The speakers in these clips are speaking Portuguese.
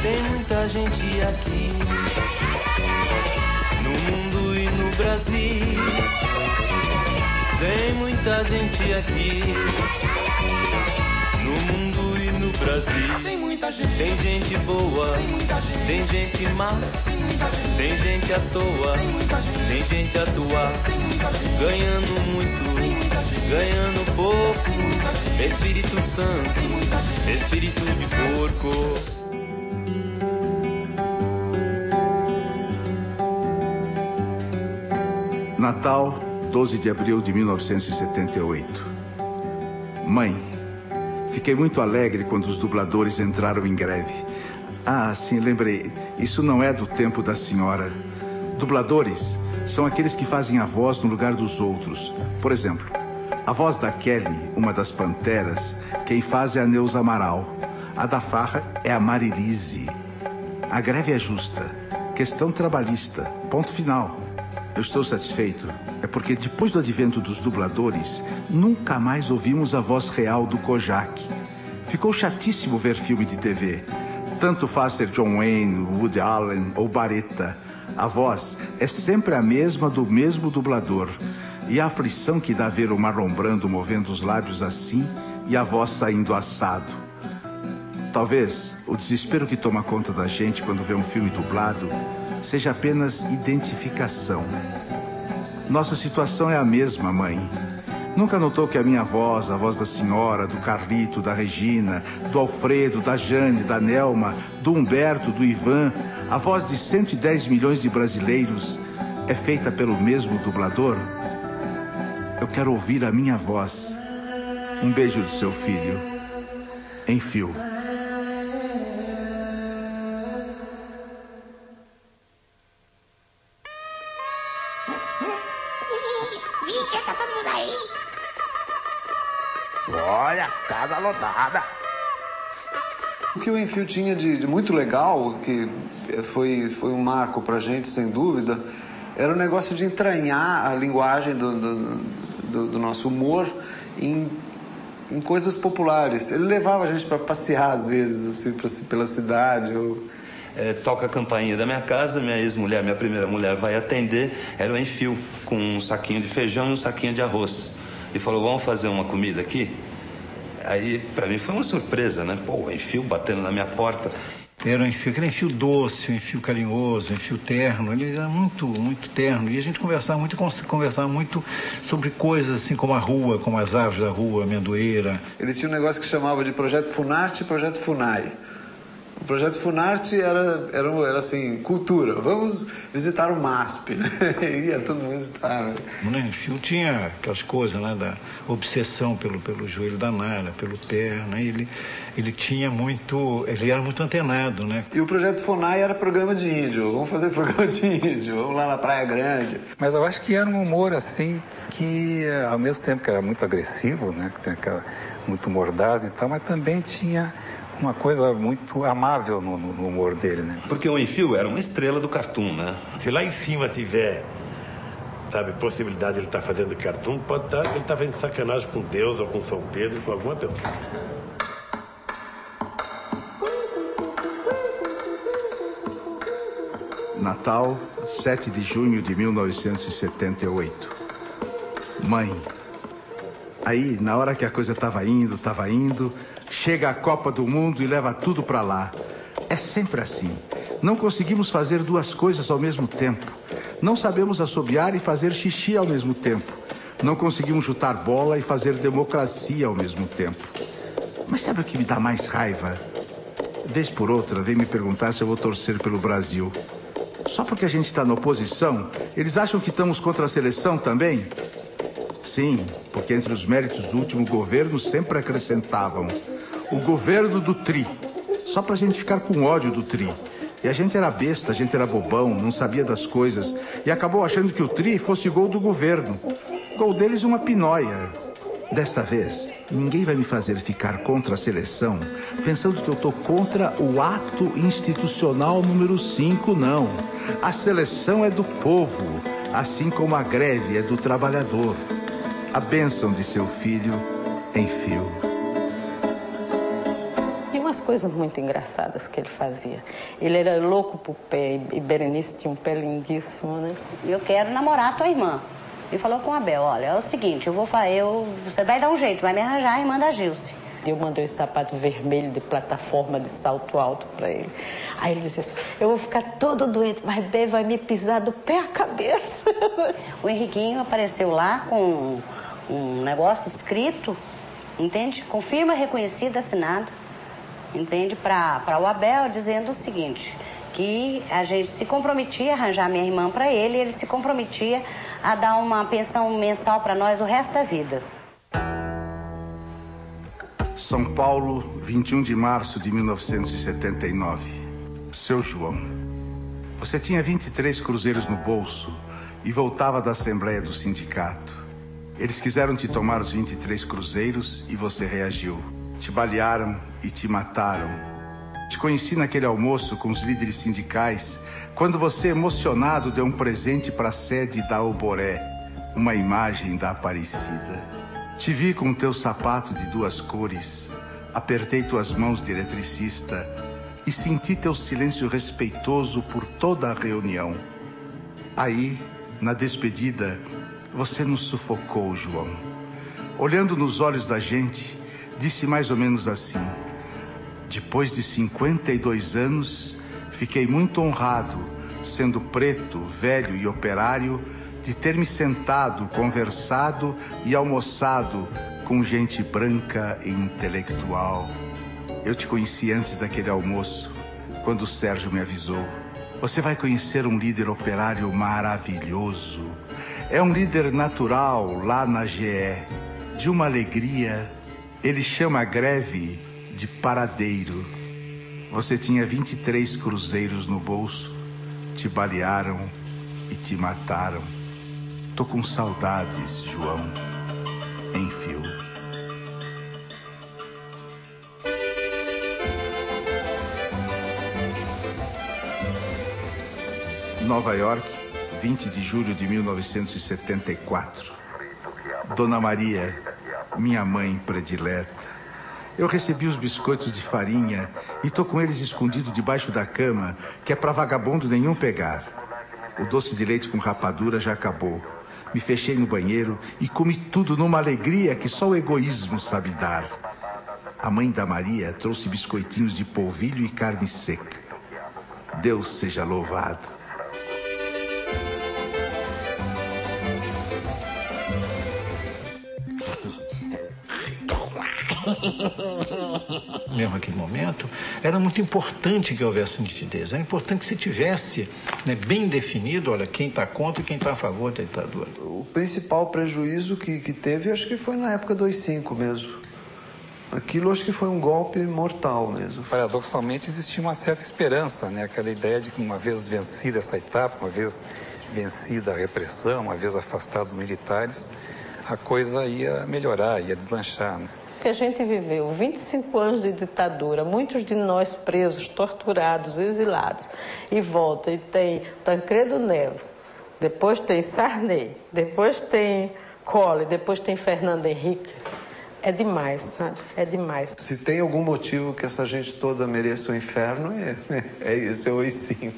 Tem muita gente aqui, no mundo e no Brasil. Tem muita gente aqui, no mundo e no Brasil. Tem muita gente. Tem gente boa, Tem muita gente. tem gente má, Tem muita gente. tem gente à toa, Tem muita gente. tem gente a doar. Tem muita gente. Ganhando muito, Tem muita gente. ganhando pouco. Tem muita gente. Espírito Tem Santo, muita gente. espírito de porco. Natal, 12 de abril de 1978. Mãe, fiquei muito alegre quando os dubladores entraram em greve. Ah, sim, lembrei. Isso não é do tempo da senhora. Dubladores são aqueles que fazem a voz no lugar dos outros. Por exemplo, a voz da Kelly, uma das Panteras, quem faz é a Neuza Amaral. A da Farra é a Marilise. A greve é justa. Questão trabalhista. Ponto final. Eu estou satisfeito. É porque depois do advento dos dubladores, nunca mais ouvimos a voz real do Kojak. Ficou chatíssimo ver filme de TV. Tanto faz ser John Wayne, Woody Allen ou Baretta. A voz é sempre a mesma do mesmo dublador. E a aflição que dá ver o Marlon Brando movendo os lábios assim e a voz saindo assado. Talvez o desespero que toma conta da gente quando vê um filme dublado seja apenas identificação. Nossa situação é a mesma, mãe. Nunca notou que a minha voz, a voz da senhora, do Carlito, da Regina, do Alfredo, da Jane, da Nelma, do Humberto, do Ivan, a voz de 110 milhões de brasileiros é feita pelo mesmo dublador? Eu quero ouvir a minha voz. Um beijo do seu filho. Em fio. Vixe, tá todo mundo aí? Olha, casa lotada. O que o Enfio tinha de muito legal, que foi um marco pra gente, sem dúvida, era o negócio de entranhar a linguagem do nosso humor em coisas populares. Ele levava a gente para passear, às vezes, assim, pela cidade. Toca a campainha da minha casa, minha ex-mulher, minha primeira mulher, vai atender. Era o Enfio, com um saquinho de feijão e um saquinho de arroz. E falou, vamos fazer uma comida aqui? Aí, pra mim, foi uma surpresa, né? Pô, o Enfio batendo na minha porta. Era um Enfio, aquele Enfio doce, um Enfio carinhoso, um Enfio terno. Ele era muito, muito terno. E a gente conversava muito sobre coisas assim como a rua, como as árvores da rua, a amendoeira. Ele tinha um negócio que chamava de Projeto Funarte e Projeto Funai. O Projeto Funarte era assim, cultura. Vamos visitar o MASP, né? Ia todo mundo visitar. Né? O Enfio tinha aquelas coisas, né, da obsessão pelo joelho da Nara, pelo pé, né? Ele tinha muito, ele era muito antenado, né? E o Projeto Funai era programa de índio. Vamos fazer programa de índio, vamos lá na Praia Grande. Mas eu acho que era um humor assim que, ao mesmo tempo que era muito agressivo, né, que tem aquela muito mordaz e tal, mas também tinha uma coisa muito amável no humor dele, né? Porque o Enfio era uma estrela do cartoon, né? Se lá em cima tiver, sabe, possibilidade de ele estar fazendo cartoon, pode estar que ele está fazendo sacanagem com Deus ou com São Pedro, com alguma pessoa. Natal, 7 de junho de 1978. Mãe, aí, na hora que a coisa estava indo, chega a Copa do Mundo e leva tudo para lá. É sempre assim. Não conseguimos fazer duas coisas ao mesmo tempo. Não sabemos assobiar e fazer xixi ao mesmo tempo. Não conseguimos chutar bola e fazer democracia ao mesmo tempo. Mas sabe o que me dá mais raiva? Vez por outra, vem me perguntar se eu vou torcer pelo Brasil. Só porque a gente está na oposição, eles acham que estamos contra a seleção também? Sim, porque entre os méritos do último governo sempre acrescentavam o governo do Tri, só pra gente ficar com ódio do Tri. E a gente era besta, a gente era bobão, não sabia das coisas, e acabou achando que o Tri fosse gol do governo. Gol deles uma pinóia. Desta vez, ninguém vai me fazer ficar contra a seleção pensando que eu tô contra o ato institucional número 5, não. A seleção é do povo, assim como a greve é do trabalhador. A bênção de seu filho, Enfio. umas coisas muito engraçadas que ele fazia. Ele era louco por pé, e Berenice tinha um pé lindíssimo, né? Eu quero namorar a tua irmã. E falou com a Abel, olha, é o seguinte, você vai dar um jeito, vai me arranjar a irmã da Gilce. Eu mandei um sapato vermelho de plataforma de salto alto para ele. Aí ele disse assim, eu vou ficar todo doente, mas Bé vai me pisar do pé à cabeça. O Henriquinho apareceu lá com um negócio escrito, entende? Com firma reconhecida, assinada, entende? Para o Abel, dizendo o seguinte, que a gente se comprometia a arranjar minha irmã para ele, e ele se comprometia a dar uma pensão mensal para nós o resto da vida. São Paulo, 21 de março de 1979. Seu João, você tinha 23 cruzeiros no bolso e voltava da Assembleia do Sindicato. Eles quiseram te tomar os 23 cruzeiros e você reagiu. Te balearam e te mataram. Te conheci naquele almoço com os líderes sindicais, quando você, emocionado, deu um presente para a sede da Alboré, uma imagem da Aparecida. Te vi com teu sapato de 2 cores, apertei tuas mãos de eletricista e senti teu silêncio respeitoso por toda a reunião. Aí, na despedida, você nos sufocou, João. Olhando nos olhos da gente, disse mais ou menos assim: depois de 52 anos, fiquei muito honrado, sendo preto, velho e operário, de ter me sentado, conversado e almoçado com gente branca e intelectual. Eu te conheci antes daquele almoço, quando o Sérgio me avisou. Você vai conhecer um líder operário maravilhoso. É um líder natural lá na GE, de uma alegria. Ele chama a greve de paradeiro. Você tinha 23 cruzeiros no bolso, te balearam e te mataram. Tô com saudades, João. Enfio. Nova York, 20 de julho de 1974. Dona Maria, minha mãe predileta. Eu recebi os biscoitos de farinha e tô com eles escondidos debaixo da cama, que é pra vagabundo nenhum pegar. O doce de leite com rapadura já acabou. Me fechei no banheiro e comi tudo numa alegria que só o egoísmo sabe dar. A mãe da Maria trouxe biscoitinhos de polvilho e carne seca. Deus seja louvado. Mesmo naquele momento, era muito importante que houvesse nitidez. Era importante que você tivesse, né, bem definido, olha, quem está contra e quem está a favor da ditadura. O principal prejuízo que teve, acho que foi na época do AI-5 mesmo. Aquilo acho que foi um golpe mortal mesmo. Paradoxalmente, existia uma certa esperança, né? Aquela ideia de que uma vez vencida essa etapa, uma vez vencida a repressão, uma vez afastados os militares, a coisa ia melhorar, ia deslanchar, né? Que a gente viveu 25 anos de ditadura, muitos de nós presos, torturados, exilados, e volta e tem Tancredo Neves, depois tem Sarney, depois tem Collor, depois tem Fernando Henrique. É demais, sabe? É demais. Se tem algum motivo que essa gente toda mereça o inferno, é esse, é o AI-5.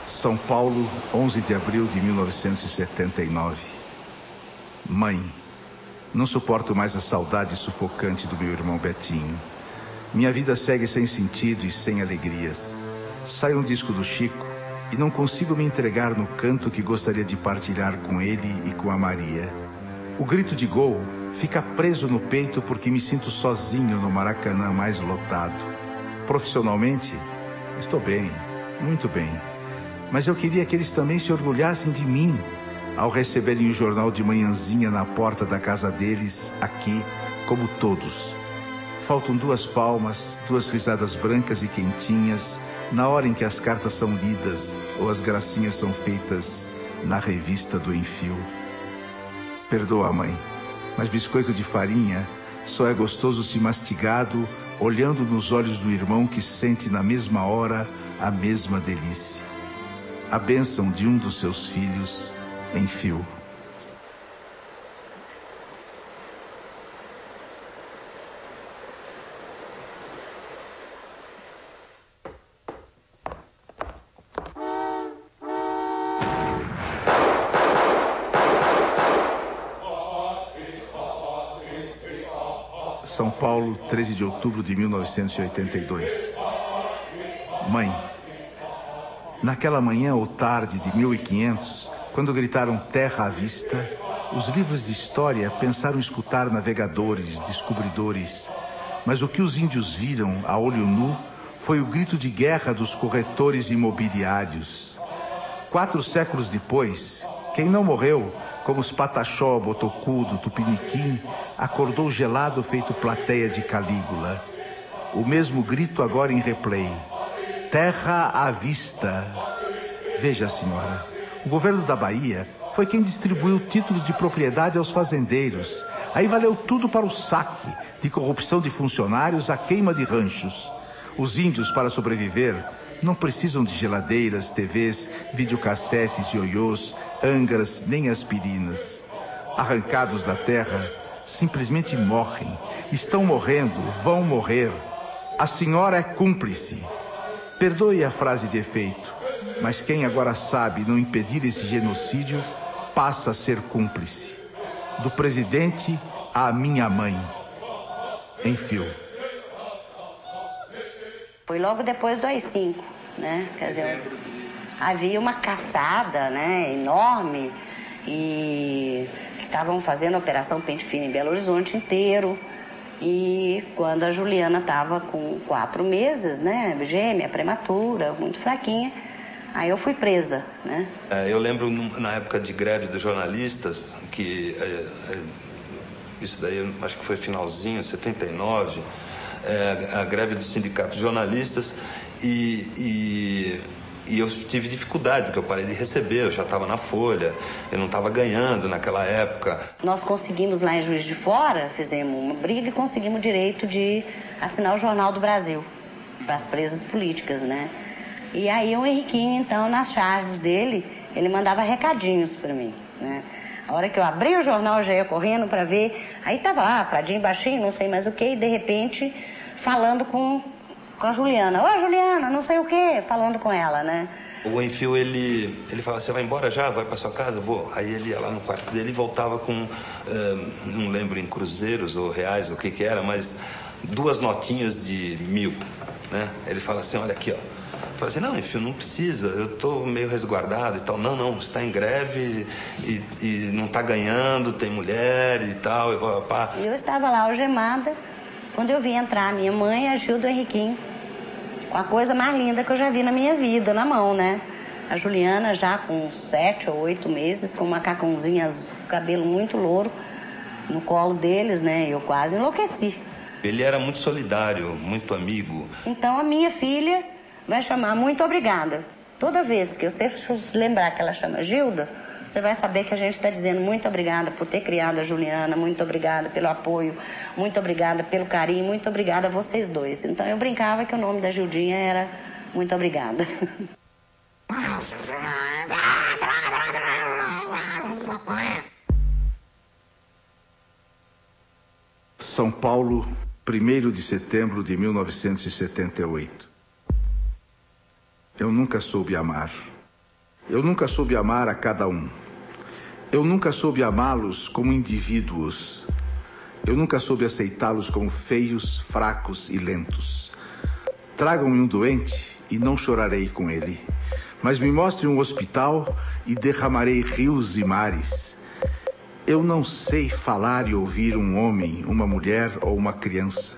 São Paulo, 11 de abril de 1979. Mãe, não suporto mais a saudade sufocante do meu irmão Betinho. Minha vida segue sem sentido e sem alegrias. Sai um disco do Chico e não consigo me entregar no canto que gostaria de partilhar com ele e com a Maria. O grito de gol fica preso no peito porque me sinto sozinho no Maracanã mais lotado. Profissionalmente, estou bem, muito bem. Mas eu queria que eles também se orgulhassem de mim ao receberem o jornal de manhãzinha na porta da casa deles, aqui, como todos. Faltam 2 palmas, 2 risadas brancas e quentinhas, na hora em que as cartas são lidas ou as gracinhas são feitas na revista do Enfio. Perdoa, mãe, mas biscoito de farinha só é gostoso se mastigado, olhando nos olhos do irmão que sente na mesma hora a mesma delícia. A bênção de um dos seus filhos, Enfio. São Paulo, 13 de outubro de 1982. Mãe, naquela manhã ou tarde de 1500, quando gritaram terra à vista, os livros de história pensaram escutar navegadores, descobridores. Mas o que os índios viram a olho nu foi o grito de guerra dos corretores imobiliários. 4 séculos depois, quem não morreu, como os Pataxó, Botocudo, Tupiniquim, acordou gelado feito plateia de Calígula. O mesmo grito agora em replay. Terra à vista. Veja, senhora, o governo da Bahia foi quem distribuiu títulos de propriedade aos fazendeiros. Aí valeu tudo para o saque, de corrupção de funcionários à queima de ranchos. Os índios, para sobreviver, não precisam de geladeiras, TVs, videocassetes, ioiôs, ângaras, nem aspirinas. Arrancados da terra, simplesmente morrem. Estão morrendo, vão morrer. A senhora é cúmplice. Perdoe a frase de efeito, mas quem agora sabe não impedir esse genocídio passa a ser cúmplice. Do presidente à minha mãe. Em fio. Foi logo depois do AI-5, né? Quer dizer, havia uma caçada, né, enorme, e estavam fazendo a Operação Pente Fino em Belo Horizonte inteiro. E quando a Juliana estava com 4 meses, né, gêmea, prematura, muito fraquinha, aí eu fui presa, né? Eu lembro na época de greve dos jornalistas, que isso daí acho que foi finalzinho, 79, a greve do sindicato de jornalistas, e eu tive dificuldade, porque eu parei de receber, eu já estava na Folha, eu não estava ganhando naquela época. Nós conseguimos lá em Juiz de Fora, fizemos uma briga e conseguimos o direito de assinar o Jornal do Brasil, para as presas políticas, né? E aí o Henriquinho, então, nas charges dele, ele mandava recadinhos para mim, né? A hora que eu abri o jornal, eu já ia correndo para ver, aí tava lá, Fradinho, baixinho, não sei mais o que, e de repente, falando com a Juliana. Ô, Juliana, não sei o quê, falando com ela, né? O Enfio, ele falava, você vai embora já? Vai para sua casa? Vou. Aí ele ia lá no quarto dele e voltava com, não lembro em cruzeiros ou reais, o que era, mas 2 notinhas de 1000, né? Ele fala assim, olha aqui, ó. Eu falei assim, não, Enfio, não precisa, eu tô meio resguardado e tal. Não, você está em greve e não está ganhando, tem mulher e tal. Eu estava lá algemada, quando eu vi entrar a minha mãe, a Gilda e o Henriquinho, com a coisa mais linda que eu já vi na minha vida, na mão, né? A Juliana já com 7 ou 8 meses, com um macacãozinho azul, cabelo muito louro, no colo deles, né? Eu quase enlouqueci. Ele era muito solidário, muito amigo. Então a minha filha vai chamar muito obrigada. Toda vez que você lembrar que ela chama Gilda, você vai saber que a gente está dizendo muito obrigada por ter criado a Juliana, muito obrigada pelo apoio, muito obrigada pelo carinho, muito obrigada a vocês dois. Então eu brincava que o nome da Gildinha era muito obrigada. São Paulo, 1º de setembro de 1978. Eu nunca soube amar. Eu nunca soube amar a cada um. Eu nunca soube amá-los como indivíduos. Eu nunca soube aceitá-los como feios, fracos e lentos. Tragam-me um doente e não chorarei com ele. Mas me mostrem um hospital e derramarei rios e mares. Eu não sei falar e ouvir um homem, uma mulher ou uma criança.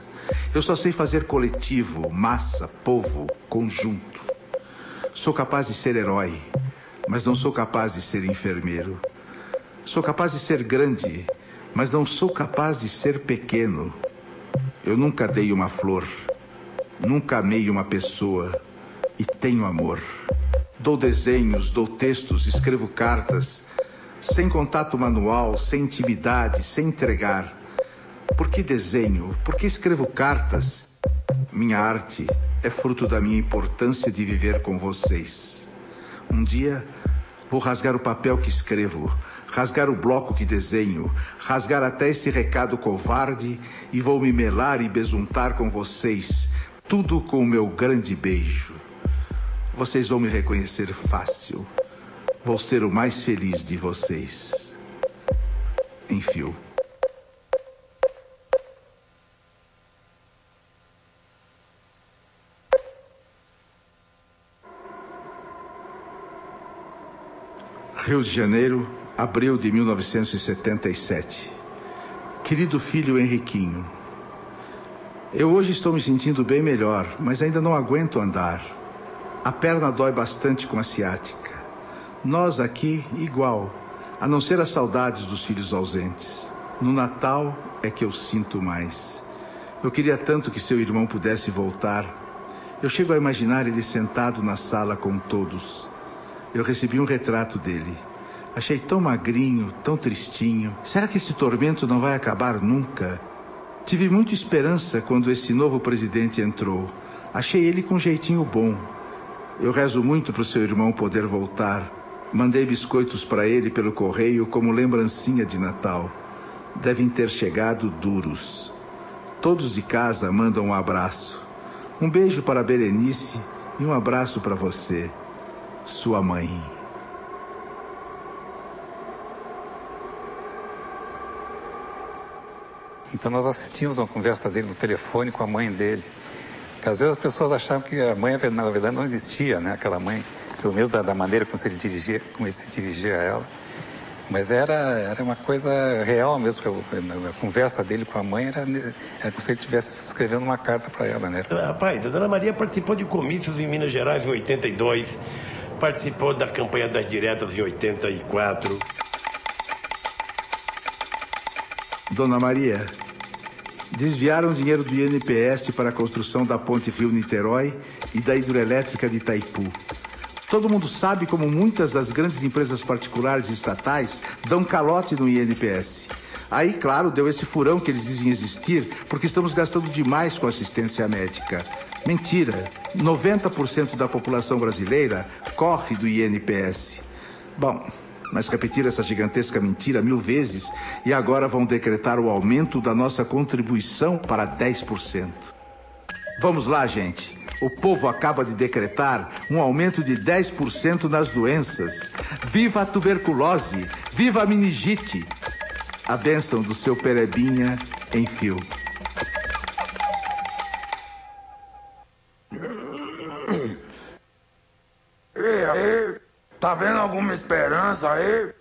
Eu só sei fazer coletivo, massa, povo, conjunto. Sou capaz de ser herói, mas não sou capaz de ser enfermeiro. Sou capaz de ser grande, mas não sou capaz de ser pequeno. Eu nunca dei uma flor, nunca amei uma pessoa e tenho amor. Dou desenhos, dou textos, escrevo cartas, sem contato manual, sem intimidade, sem entregar. Por que desenho? Por que escrevo cartas? Minha arte é fruto da minha importância de viver com vocês. Um dia vou rasgar o papel que escrevo, rasgar o bloco que desenho, rasgar até este recado covarde e vou me melar e besuntar com vocês, tudo com o meu grande beijo. Vocês vão me reconhecer fácil. Vou ser o mais feliz de vocês. Enfio. Rio de Janeiro, abril de 1977. Querido filho Henriquinho, eu hoje estou me sentindo bem melhor, mas ainda não aguento andar. A perna dói bastante com a ciática. Nós aqui, igual, a não ser as saudades dos filhos ausentes. No Natal é que eu sinto mais. Eu queria tanto que seu irmão pudesse voltar. Eu chego a imaginar ele sentado na sala com todos. Eu recebi um retrato dele. Achei tão magrinho, tão tristinho. Será que esse tormento não vai acabar nunca? Tive muita esperança quando esse novo presidente entrou. Achei ele com um jeitinho bom. Eu rezo muito para o seu irmão poder voltar. Mandei biscoitos para ele pelo correio como lembrancinha de Natal. Devem ter chegado duros. Todos de casa mandam um abraço. Um beijo para a Berenice e um abraço para você, sua mãe. Então nós assistimos uma conversa dele no telefone com a mãe dele. Porque às vezes as pessoas achavam que a mãe, na verdade, não existia, né? Aquela mãe, pelo menos da maneira como ele se dirigia a ela. Mas era uma coisa real mesmo. A conversa dele com a mãe era como se ele estivesse escrevendo uma carta para ela, né? Rapaz, a Dona Maria participou de comícios em Minas Gerais em 82, participou da campanha das diretas em 84. Dona Maria, desviaram dinheiro do INPS para a construção da ponte Rio-Niterói e da hidrelétrica de Itaipu. Todo mundo sabe como muitas das grandes empresas particulares e estatais dão calote no INPS. Aí, claro, deu esse furão que eles dizem existir porque estamos gastando demais com assistência médica. Mentira, 90% da população brasileira corre do INPS. Bom, mas repetiram essa gigantesca mentira 1000 vezes e agora vão decretar o aumento da nossa contribuição para 10%. Vamos lá, gente. O povo acaba de decretar um aumento de 10% nas doenças. Viva a tuberculose! Viva a meningite! A bênção do seu Perebinha em fio. E aí? Tá vendo alguma esperança aí?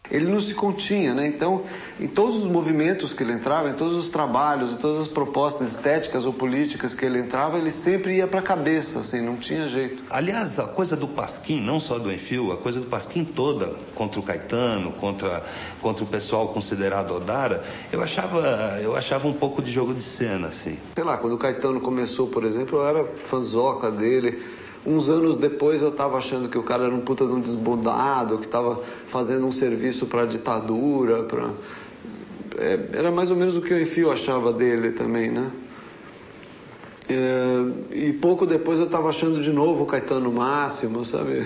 Ele não se continha, né? Então, em todos os movimentos que ele entrava, em todos os trabalhos, em todas as propostas estéticas ou políticas que ele entrava, ele sempre ia para a cabeça, assim, não tinha jeito. Aliás, a coisa do Pasquim, não só do Enfio, a coisa do Pasquim toda, contra o Caetano, contra o pessoal considerado Odara, eu achava um pouco de jogo de cena, assim. Sei lá, quando o Caetano começou, por exemplo, eu era fãzoca dele. Uns anos depois eu estava achando que o cara era um puta de um desbundado, que estava fazendo um serviço para a ditadura. Era mais ou menos o que o Enfio achava dele também, né? E pouco depois eu estava achando de novo o Caetano Máximo, sabe?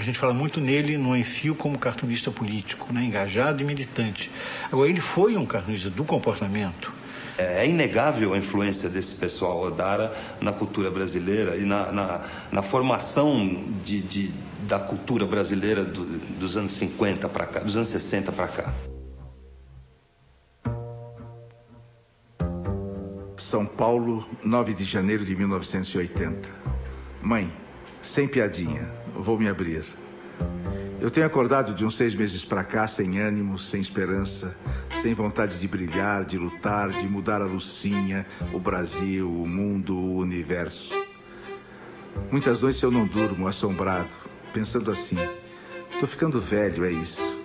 A gente fala muito nele, no Enfio, como cartunista político, né? Engajado e militante. Agora, ele foi um cartunista do comportamento. É inegável a influência desse pessoal Odara na cultura brasileira e na formação da cultura brasileira dos anos 50 para cá, dos anos 60 para cá. São Paulo, 9 de janeiro de 1980. Mãe, sem piadinha, vou me abrir. Eu tenho acordado de uns 6 meses para cá sem ânimo, sem esperança, sem vontade de brilhar, de lutar, de mudar a Lucinha, o Brasil, o mundo, o universo. Muitas noites eu não durmo, assombrado, pensando assim, tô ficando velho, é isso.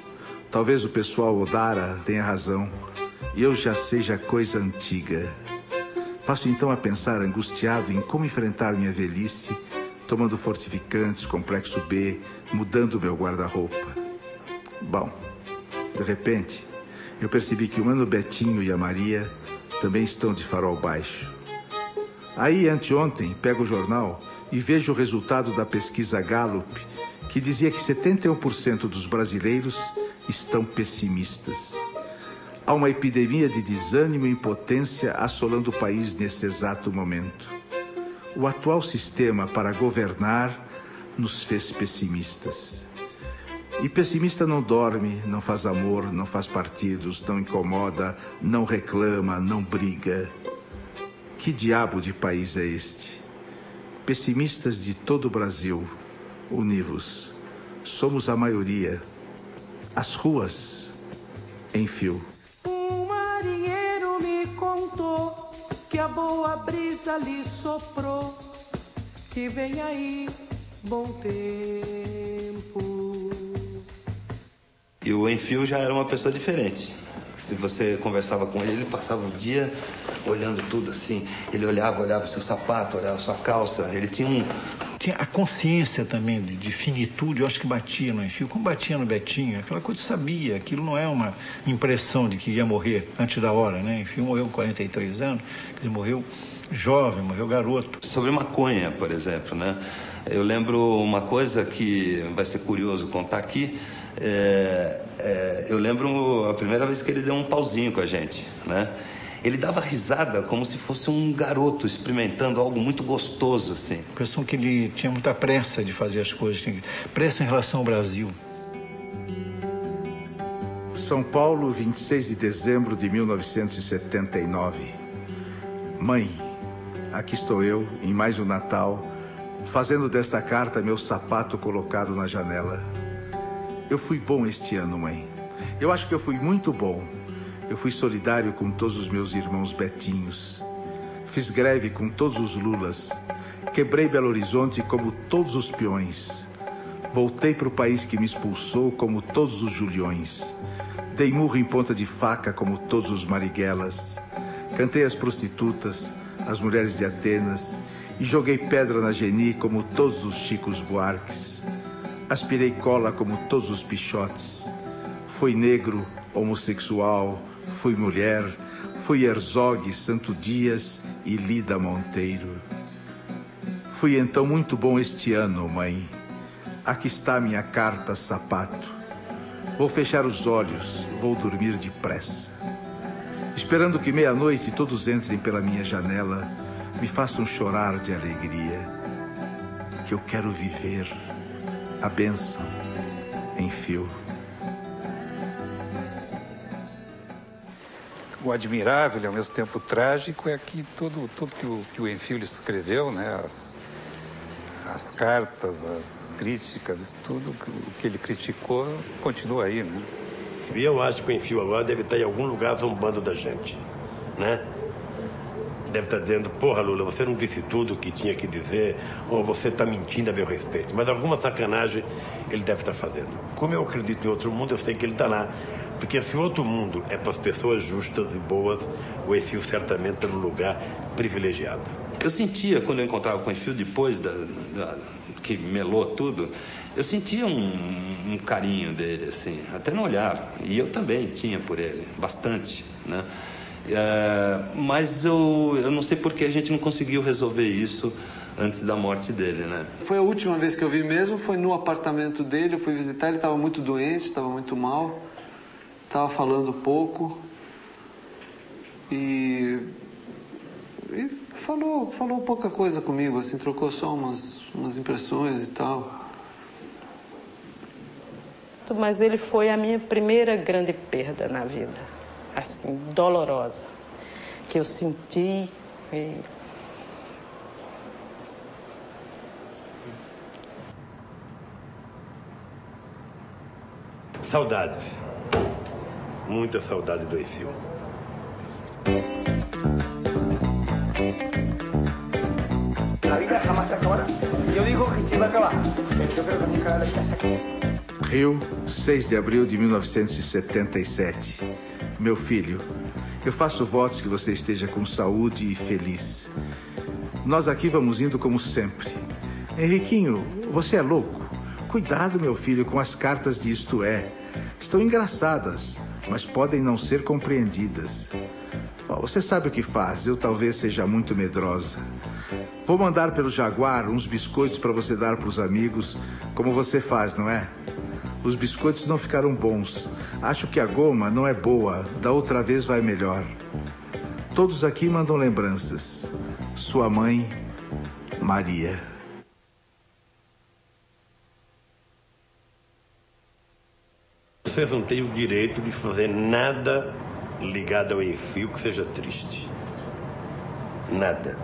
Talvez o pessoal Odara tenha razão e eu já seja coisa antiga. Passo então a pensar angustiado em como enfrentar minha velhice, tomando fortificantes, complexo B, mudando meu guarda-roupa. Bom, de repente, eu percebi que o Mano Betinho e a Maria também estão de farol baixo. Aí, anteontem, pego o jornal e vejo o resultado da pesquisa Gallup, que dizia que 71% dos brasileiros estão pessimistas. Há uma epidemia de desânimo e impotência assolando o país nesse exato momento. O atual sistema para governar nos fez pessimistas. E pessimista não dorme, não faz amor, não faz partidos, não incomoda, não reclama, não briga. Que diabo de país é este? Pessimistas de todo o Brasil, univos. Somos a maioria. As ruas em fio. Um marinheiro me contou que a boa brisa lhe soprou, que vem aí bom tempo. E o Enfio já era uma pessoa diferente. Se você conversava com ele, ele passava o dia olhando tudo assim. Ele olhava seu sapato, olhava sua calça. Ele tinha a consciência também de finitude, eu acho que batia no Enfio, como batia no Betinho. Aquela coisa sabia, aquilo não é uma impressão de que ia morrer antes da hora, né? Enfio morreu com 43 anos, ele morreu jovem, morreu garoto. Sobre maconha, por exemplo, né? Eu lembro uma coisa que vai ser curioso contar aqui. Eu lembro a primeira vez que ele deu um pauzinho com a gente, né? Ele dava risada como se fosse um garoto experimentando algo muito gostoso, assim. A impressão que ele tinha muita pressa de fazer as coisas, pressa em relação ao Brasil. São Paulo, 26 de dezembro de 1979. Mãe, aqui estou eu, em mais um Natal, fazendo desta carta meu sapato colocado na janela. Eu fui bom este ano, mãe. Eu acho que eu fui muito bom. Eu fui solidário com todos os meus irmãos Betinhos. Fiz greve com todos os Lulas. Quebrei Belo Horizonte como todos os peões. Voltei para o país que me expulsou como todos os Juliões. Dei murro em ponta de faca como todos os Marighellás. Cantei as prostitutas, as mulheres de Atenas. E joguei pedra na Geni como todos os Chicos Buarques. Aspirei cola como todos os Pichotes. Fui negro, homossexual, fui mulher, fui Herzog, Santo Dias e Lida Monteiro. Fui então muito bom este ano, mãe. Aqui está minha carta, sapato. Vou fechar os olhos, vou dormir depressa. Esperando que meia-noite todos entrem pela minha janela, me façam chorar de alegria. Que eu quero viver a bênção em fio. O admirável e ao mesmo tempo trágico é que tudo que o Enfio escreveu, né, as cartas, as críticas, tudo o que ele criticou continua aí, né? E eu acho que o Enfio agora deve estar em algum lugar zombando da gente, né? Deve estar dizendo, porra, Lula, você não disse tudo o que tinha que dizer, ou você está mentindo a meu respeito. Mas alguma sacanagem ele deve estar fazendo. Como eu acredito em outro mundo, eu sei que ele está lá. Porque se outro mundo é para as pessoas justas e boas, o Enfio certamente está num lugar privilegiado. Eu sentia, quando eu encontrava com o Enfio, depois que melou tudo, eu sentia um carinho dele, assim, até no olhar. E eu também tinha por ele, bastante, né? Mas eu não sei por que a gente não conseguiu resolver isso antes da morte dele, né? Foi a última vez que eu vi mesmo, foi no apartamento dele, eu fui visitar, ele estava muito doente, estava muito mal. Estava falando pouco e falou pouca coisa comigo, assim, trocou só umas impressões e tal. Mas ele foi a minha primeira grande perda na vida, assim, dolorosa, que eu senti. Saudades. Muita saudade do Enfio. La vida jamás se acabará. Yo digo que se va a acabar, pero yo creo que nunca la vida se acaba. Rio, 6 de abril de 1977. Meu filho, eu faço votos que você esteja com saúde e feliz. Nós aqui vamos indo como sempre. Henriquinho, você é louco? Cuidado, meu filho, com as cartas de Isto É. Estão engraçadas, mas podem não ser compreendidas. Você sabe o que faz, eu talvez seja muito medrosa. Vou mandar pelo Jaguar uns biscoitos para você dar para os amigos, como você faz, não é? Os biscoitos não ficaram bons. Acho que a goma não é boa, da outra vez vai melhor. Todos aqui mandam lembranças. Sua mãe, Maria. Vocês não têm o direito de fazer nada ligado ao Enfio que seja triste. Nada.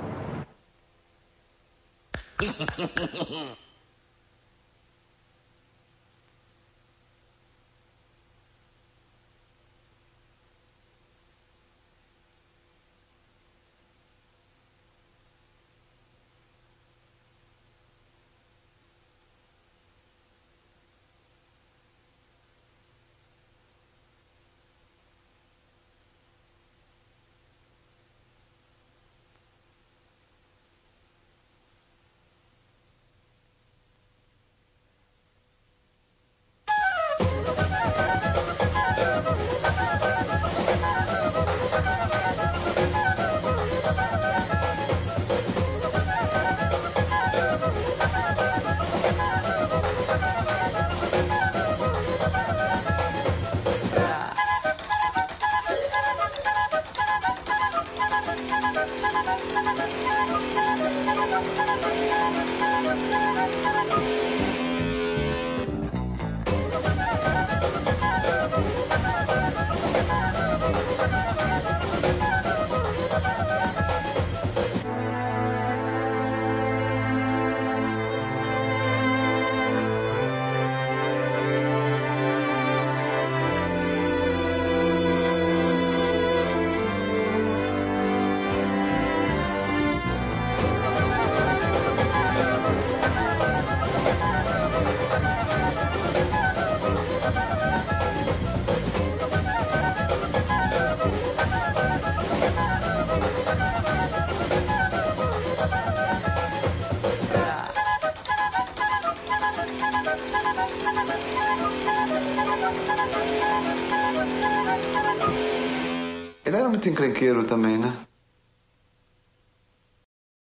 Ele era muito encrenqueiro também, né?